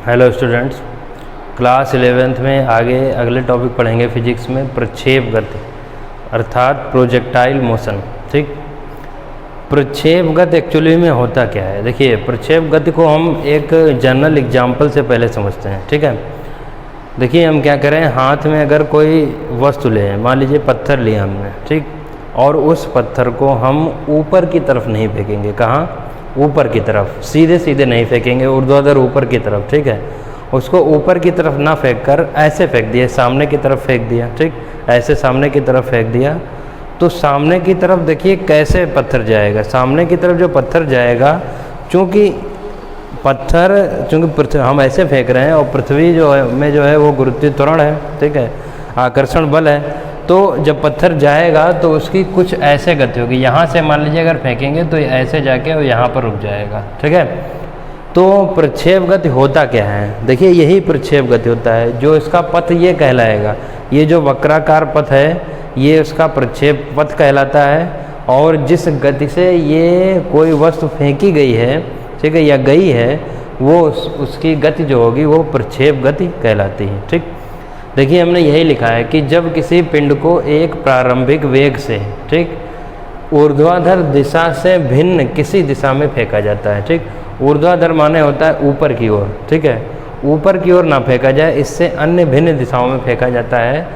Hello students, class 11th में आगे अगले टॉपिक पढ़ेंगे फिजिक्स में प्रक्षेप गति अर्थात प्रोजेक्टाइल मोशन। ठीक, प्रक्षेप गति एक्चुअली में होता क्या है? देखिए, प्रक्षेप गति को हम एक जनरल एग्जाम्पल से पहले समझते हैं। ठीक है, देखिए हम क्या करें, हाथ में अगर कोई वस्तु ले, मान लीजिए पत्थर लिया हमने, ठीक, और उस पत्थर को हम ऊपर की तरफ नहीं फेंकेंगे। कहाँ? ऊपर की तरफ, सीधे सीधे नहीं फेंकेंगे, ऊर्ध्वाधर ऊपर की तरफ। ठीक है, उसको ऊपर की तरफ ना फेंक कर ऐसे फेंक दिया, सामने की तरफ फेंक दिया। ठीक, ऐसे सामने की तरफ फेंक दिया तो सामने की तरफ देखिए कैसे पत्थर जाएगा। सामने की तरफ जो पत्थर जाएगा, चूँकि हम ऐसे फेंक रहे हैं और पृथ्वी जो है में जो है वो गुरुत्वाकर्षण है, ठीक है, आकर्षण बल है, तो जब पत्थर जाएगा तो उसकी कुछ ऐसे गति होगी। यहाँ से मान लीजिए अगर फेंकेंगे तो ऐसे जाके और यहाँ पर रुक जाएगा। ठीक है, तो प्रक्षेप गति होता क्या है? देखिए, यही प्रक्षेप गति होता है। जो इसका पथ ये कहलाएगा, ये जो वक्राकार पथ है ये उसका प्रक्षेप पथ कहलाता है। और जिस गति से ये कोई वस्तु फेंकी गई है, ठीक है, या गई है, वो उसकी गति जो होगी वो प्रक्षेप गति कहलाती है। ठीक, देखिए हमने यही लिखा है कि जब किसी पिंड को एक प्रारंभिक वेग से, ठीक, ऊर्ध्वाधर दिशा से भिन्न किसी दिशा में फेंका जाता है। ठीक, ऊर्ध्वाधर माने होता है ऊपर की ओर। ठीक है, ऊपर की ओर ना फेंका जाए, इससे अन्य भिन्न दिशाओं में फेंका जाता है,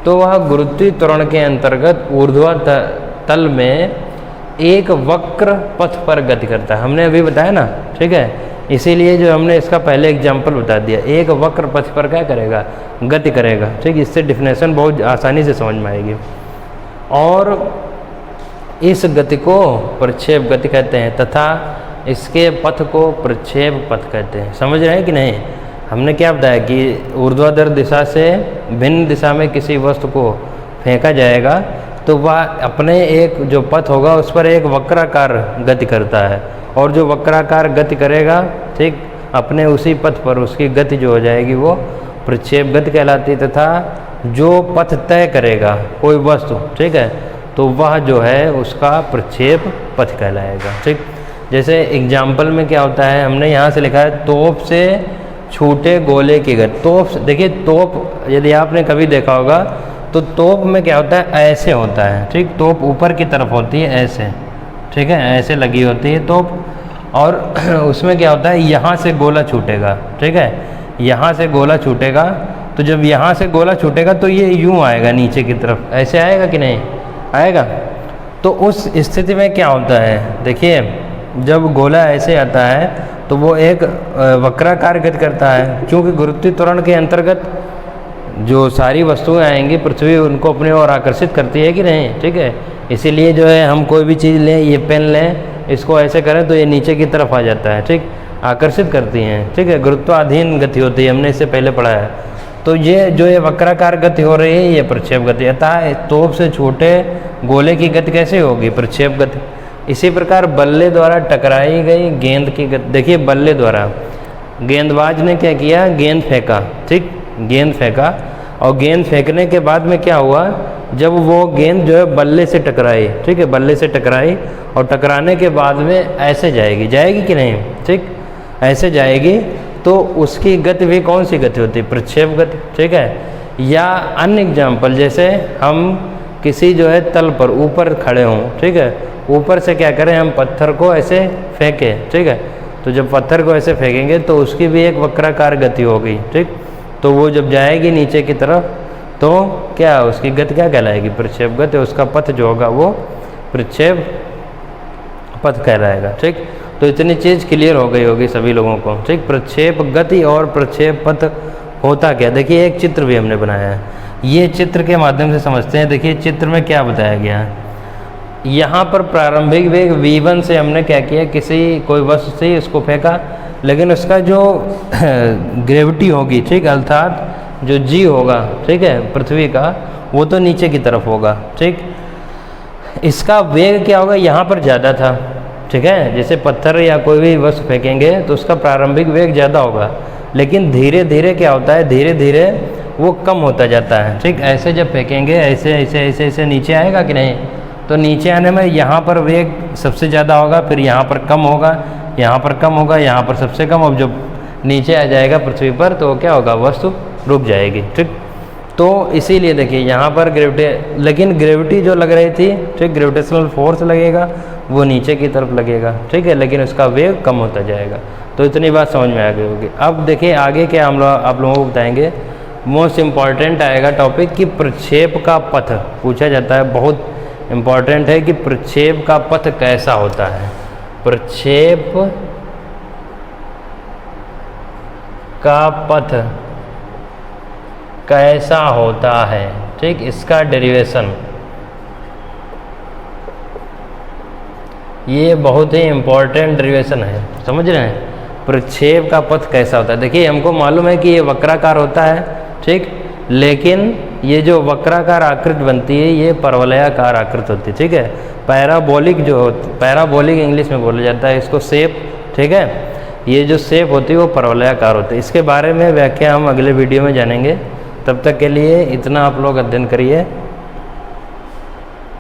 तो वह गुरुत्वाकर्षण के अंतर्गत ऊर्ध्वाधर में एक वक्र पथ पर गति करता है। हमने अभी बताया ना, ठीक है, इसीलिए जो हमने इसका पहले एग्जाम्पल बता दिया, एक वक्र पथ पर क्या करेगा? गति करेगा। ठीक, इससे डिफिनेशन बहुत आसानी से समझ में आएगी। और इस गति को प्रक्षेप गति कहते हैं तथा इसके पथ को प्रक्षेप पथ कहते हैं। समझ रहे हैं कि नहीं? हमने क्या बताया कि ऊर्ध्वाधर दिशा से भिन्न दिशा में किसी वस्तु को फेंका जाएगा तो वह अपने एक जो पथ होगा उस पर एक वक्राकार गति करता है, और जो वक्राकार गति करेगा, ठीक, अपने उसी पथ पर उसकी गति जो हो जाएगी वो प्रक्षेप गति कहलाती। तथा जो पथ तय करेगा कोई वस्तु, ठीक है, तो वह जो है उसका प्रक्षेप पथ कहलाएगा। ठीक, जैसे एग्जाम्पल में क्या होता है, हमने यहाँ से लिखा है तोप से छूटे गोले की गति। तोप, देखिए तोप यदि आपने कभी देखा होगा तो तोप में क्या होता है, ऐसे होता है। ठीक, तोप ऊपर की तरफ होती है ऐसे, ठीक है, ऐसे लगी होती है तोप, और उसमें क्या होता है, यहाँ से गोला छूटेगा। ठीक है, यहाँ से गोला छूटेगा, तो जब यहाँ से गोला छूटेगा तो ये यूँ आएगा नीचे की तरफ, ऐसे आएगा कि नहीं आएगा? तो उस स्थिति में क्या होता है, देखिए जब गोला ऐसे आता है तो वो एक वक्राकार गति करता है, क्योंकि गुरुत्वाकर्षण के अंतर्गत जो सारी वस्तुएं आएंगी पृथ्वी उनको अपनी ओर आकर्षित करती है कि नहीं? ठीक है, इसीलिए जो है हम कोई भी चीज़ लें, ये पेन लें, इसको ऐसे करें तो ये नीचे की तरफ आ जाता है। ठीक, आकर्षित करती हैं। ठीक है, गुरुत्वाधीन गति होती है, हमने इससे पहले पढ़ा है। तो ये जो ये वक्राकार गति हो रही है ये प्रक्षेप गति। अतः तोप से छोटे गोले की गति कैसे होगी? प्रक्षेप गति। इसी प्रकार बल्ले द्वारा टकराई गई गेंद की गति, देखिए बल्ले द्वारा गेंदबाज ने क्या किया, गेंद फेंका। ठीक, गेंद फेंका, और गेंद फेंकने के बाद में क्या हुआ, जब वो गेंद जो है बल्ले से टकराई, ठीक है, बल्ले से टकराई, और टकराने के बाद में ऐसे जाएगी कि नहीं? ठीक, ऐसे जाएगी, तो उसकी गति भी कौन सी गति होती है? प्रक्षेप गति। ठीक है, या अन्य एग्जाम्पल, जैसे हम किसी जो है तल पर ऊपर खड़े हों, ठीक है, ऊपर से क्या करें, हम पत्थर को ऐसे फेंकें। ठीक है, तो जब पत्थर को ऐसे फेंकेंगे तो उसकी भी एक वक्राकार गति होगी। ठीक, तो वो जब जाएगी नीचे की तरफ तो क्या उसकी गति क्या कहलाएगी? प्रक्षेप गति। उसका पथ जो होगा वो प्रक्षेप पथ कहलाएगा। ठीक, तो इतनी चीज़ क्लियर हो गई होगी सभी लोगों को। ठीक, प्रक्षेप गति और प्रक्षेप पथ होता क्या? देखिए एक चित्र भी हमने बनाया है, ये चित्र के माध्यम से समझते हैं। देखिए चित्र में क्या बताया गया है, यहाँ पर प्रारंभिक वेग v1 से हमने क्या किया, किसी कोई वस्तु से उसको फेंका, लेकिन उसका जो ग्रेविटी होगी, ठीक, अर्थात जो g होगा, ठीक है, पृथ्वी का, वो तो नीचे की तरफ होगा। ठीक, इसका वेग क्या होगा, यहाँ पर ज़्यादा था। ठीक है, जैसे पत्थर या कोई भी वस्तु फेंकेंगे तो उसका प्रारंभिक वेग ज़्यादा होगा, लेकिन धीरे धीरे क्या होता है, धीरे धीरे वो कम होता जाता है। ठीक, ऐसे जब फेंकेंगे ऐसे ऐसे ऐसे ऐसे नीचे आएगा कि नहीं? तो नीचे आने में यहाँ पर वेग सबसे ज़्यादा होगा, फिर यहाँ पर कम होगा, यहाँ पर कम होगा, यहाँ पर सबसे कम। अब जब नीचे आ जाएगा पृथ्वी पर तो क्या होगा, वस्तु रुक जाएगी। ठीक, तो इसीलिए देखिए यहाँ पर लेकिन ग्रेविटी जो लग रही थी, ठीक, ग्रेविटेशनल फोर्स लगेगा वो नीचे की तरफ लगेगा, ठीक है, लेकिन उसका वेग कम होता जाएगा। तो इतनी बात समझ में आ गई होगी। अब देखिए आगे क्या हम लोग आप लोगों को बताएंगे, मोस्ट इम्पॉर्टेंट आएगा टॉपिक कि प्रक्षेप का पथ पूछा जाता है, बहुत इम्पॉर्टेंट है कि प्रक्षेप का पथ कैसा होता है, प्रक्षेप का पथ कैसा होता है। ठीक, इसका डेरिवेशन, ये बहुत ही इम्पॉर्टेंट डेरिवेशन है, समझ रहे हैं, प्रक्षेप का पथ कैसा होता है। देखिए हमको मालूम है कि ये वक्राकार होता है, ठीक, लेकिन ये जो वक्राकार आकृति बनती है ये परवलयाकार आकृति होती है। ठीक है, पैराबोलिक जो पैराबोलिक इंग्लिश में बोला जाता है इसको शेप। ठीक है, ये जो शेप होती है वो परवलयाकार होती है। इसके बारे में व्याख्या हम अगले वीडियो में जानेंगे। तब तक के लिए इतना आप लोग अध्ययन करिए।